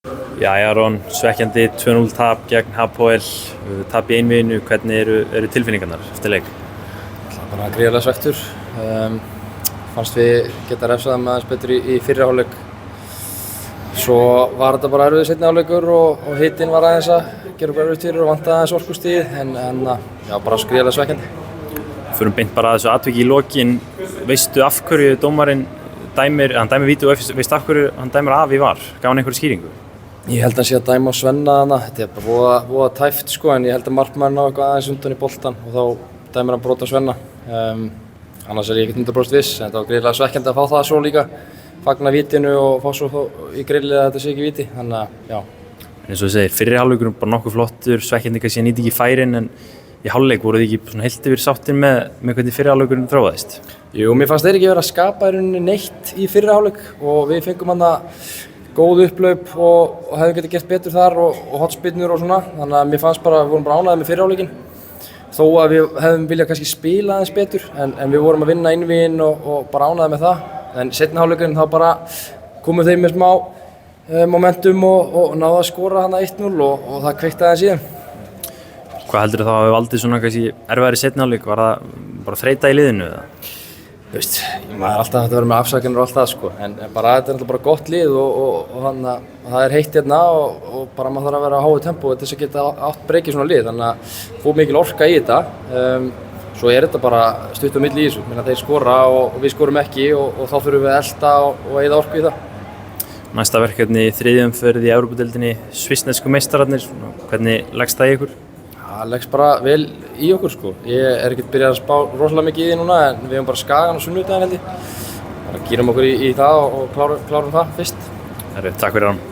Já, Aron, svekkjandi 2-0 tap gegn Hapoel, tap í einvíginu, hvernig eru tilfinningarnar eftir leik? Bara gríðarlega svekktur. Fannst við geta refsað þeim aðeins betur í fyrri hálfleik. Svo var þetta bara erfiður seinni hálfleikur og hitinn var aðeins að gera bara erfitt fyrir og vantaði aðeins orkustigið en já, bara gríðarlega svekkjandi. Förum beint bara að þessu atviki í lokin, veistu af hverju dómarinn dæmir víti og veistu af hverju hann dæmir af í VAR? Gaf hann einhverju skýringu? Ég held að hann sé að dæma á Svenna þarna, þetta er bara voða tæft sko, en ég held að markmaðurinn á eitthvað aðeins undan í boltan og þá dæmir hann brot á Svenna. Annars er ég ekkert 100% viss, en þetta var gríðarlega svekkjandi að fá það svo líka, fagna vítinu og fá svo í grillið að þetta sé ekki víti, þannig að já. En eins og þú segir, fyrri hálfleikurinn bara nokkuð flottur, svekkjandi kannski að nýta ekki færin, en í hálfleik voru þið ekki svona heilt yfir sáttir með hvernig fyrri hálfleikurinn þróaðist? Jú, mér fannst þeir ekki vera að skapa í rauninni neitt í fyrri hálfleik og við fengum hann góð upplaup og hefðum getið gert betur þar og hotspinnur og svona, þannig að mér fannst bara, við vorum bara ánægðir með fyrri hálfleikinn. Þó að við hefðum viljað kannski spila aðeins betur, en við vorum að vinna einvíginn og bara ánægðir með það. En seinni hálfleikurinn þá bara komu þeir með smá momentum og náðu að skora hana 1-0 og það kveikti aðeins í þeim. Hvað heldur þá að við valdið svona kannski erfiðari seinni hálfleik? Var það bara þreyta í liðinu eða? Þú veist, maður er alltaf hægt að vera með afsakanir og allt það sko, en bara þetta er alltaf bara gott lið og þannig að það er heitt hérna og bara maður þarf að vera á háu tempó til þess að geta átt breykið svona lið, þannig að fór mikil orka í þetta. Svo er þetta bara stutt á milli í þessu, menn að þeir skora og við skorum ekki og þá þurfum við að elta og eyða orku í það. Næsta verkefni í þriðju umferð í Evrópudeildinni, svissnesku meistararnir, hvernig leggst það í ykkur? Það leggst bara vel í okkur sko. Ég er ekkert byrjað að spá rosalega mikið í því núna en við hefum bara Skagan á sunnudaginn held ég. Bara gýrum okkur í það og klárum það fyrst. Takk fyrir hann.